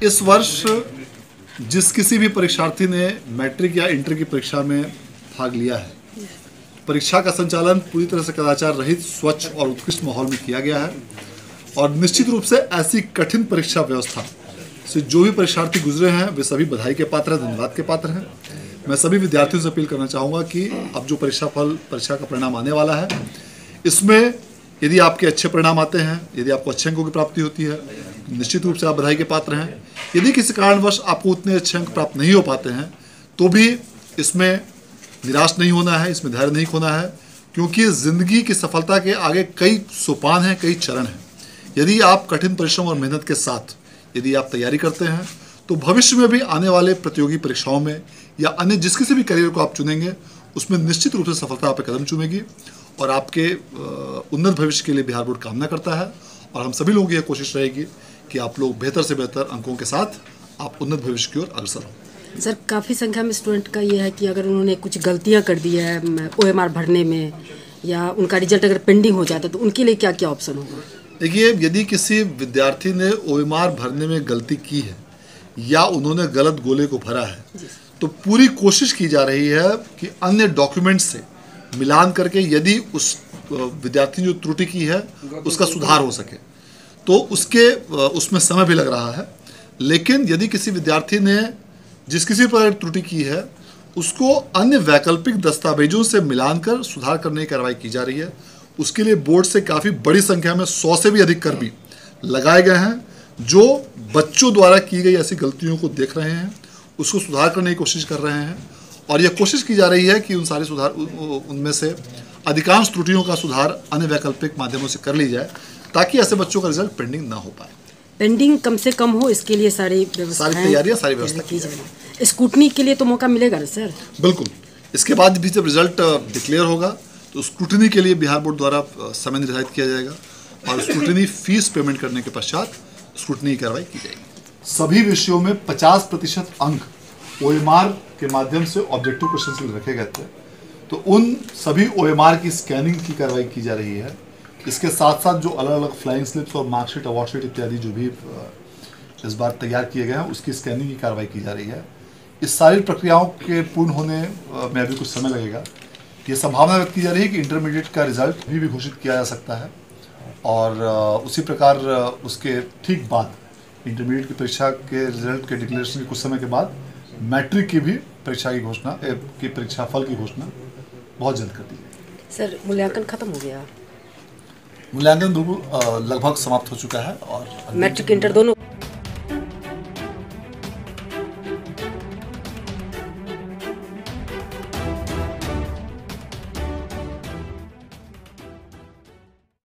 इस वर्ष जिस किसी भी परीक्षार्थी ने मैट्रिक या इंटर की परीक्षा में भाग लिया है, परीक्षा का संचालन पूरी तरह से कदाचार रहित, स्वच्छ और उत्कृष्ट माहौल में किया गया है। और निश्चित रूप से ऐसी कठिन परीक्षा व्यवस्था से जो भी परीक्षार्थी गुजरे हैं वे सभी बधाई के पात्र हैं, धन्यवाद के पात्र हैं। मैं सभी विद्यार्थियों से अपील करना चाहूँगा कि अब जो परीक्षा का परिणाम आने वाला है, इसमें यदि आपके अच्छे परिणाम आते हैं, यदि आपको अच्छे अंकों की प्राप्ति होती है, निश्चित रूप से आप बधाई के पात्र हैं। यदि किसी कारणवश आपको उतने अच्छे अंक प्राप्त नहीं हो पाते हैं तो भी इसमें निराश नहीं होना है, इसमें धैर्य नहीं खोना है, क्योंकि ज़िंदगी की सफलता के आगे कई सोपान हैं, कई चरण हैं। यदि आप कठिन परिश्रम और मेहनत के साथ यदि आप तैयारी करते हैं तो भविष्य में भी आने वाले प्रतियोगी परीक्षाओं में या अन्य जिस किसी भी करियर को आप चुनेंगे उसमें निश्चित रूप से सफलता आप पे कदम चूमेगी और आपके उन्नत भविष्य के लिए बिहार बोर्ड कामना करता है। और हम सभी लोगों की यह कोशिश रहेगी कि आप लोग बेहतर से बेहतर अंकों के साथ आप उन्नत भविष्य की ओर अग्रसर हों। सर, काफ़ी संख्या में स्टूडेंट का ये है कि अगर उन्होंने कुछ गलतियां कर दी है OMR भरने में या उनका रिजल्ट अगर पेंडिंग हो जाता है तो उनके लिए क्या क्या ऑप्शन होगा? देखिए, यदि किसी विद्यार्थी ने OMR भरने में गलती की है या उन्होंने गलत गोले को भरा है तो पूरी कोशिश की जा रही है कि अन्य डॉक्यूमेंट्स से मिलान करके यदि उस विद्यार्थी ने जो त्रुटि की है उसका सुधार हो सके, तो उसमें समय भी लग रहा है। लेकिन यदि किसी विद्यार्थी ने जिस किसी प्रकार की त्रुटि की है उसको अन्य वैकल्पिक दस्तावेजों से मिलान कर सुधार करने की कार्रवाई की जा रही है। उसके लिए बोर्ड से काफ़ी बड़ी संख्या में 100 से भी अधिक कर्मी लगाए गए हैं जो बच्चों द्वारा की गई ऐसी गलतियों को देख रहे हैं, उसको सुधार करने की कोशिश कर रहे हैं। और यह कोशिश की जा रही है कि उनमें से अधिकांश त्रुटियों का सुधार अन्य वैकल्पिक माध्यमों से कर ली जाए ताकि ऐसे बच्चों का रिजल्ट पेंडिंग ना हो पाए। पेंडिंग कम से कम हो, इसके लिए सारी तैयारियां, सारी व्यवस्था की जाए। स्क्रूटनी के लिए तो मौका मिलेगा ना सर? बिल्कुल। इसके बाद भी जब रिजल्ट डिक्लेयर होगा तो स्क्रूटनी के लिए बिहार बोर्ड द्वारा समय निर्धारित किया जाएगा और स्क्रूटनी फीस पेमेंट करने के पश्चात स्क्रूटनी की कार्रवाई की जाएगी। सभी विषयों में 50% अंक OMR के माध्यम से ऑब्जेक्टिव क्वेश्चन के लिए रखे गए थे, तो उन सभी OMR की स्कैनिंग की कार्रवाई की जा रही है। इसके साथ साथ जो अलग अलग फ्लाइंग स्लिप्स और मार्कशीट, अवार्ड शीट इत्यादि जो भी इस बार तैयार किए गए हैं उसकी स्कैनिंग की कार्रवाई की जा रही है। इस सारी प्रक्रियाओं के पूर्ण होने में अभी कुछ समय लगेगा। ये संभावना व्यक्त की जा रही है कि इंटरमीडिएट का रिजल्ट भी घोषित किया जा सकता है और उसी प्रकार उसके ठीक बाद इंटरमीडिएट की परीक्षा के रिजल्ट के डिक्लेरेशन के कुछ समय के बाद मैट्रिक की भी परीक्षा की घोषणा परीक्षा फल की घोषणा बहुत जल्द कर दी जाएगी। सर, मूल्यांकन खत्म हो गया? मूल्यांकन लगभग समाप्त हो चुका है और मैट्रिक इंटर दोनों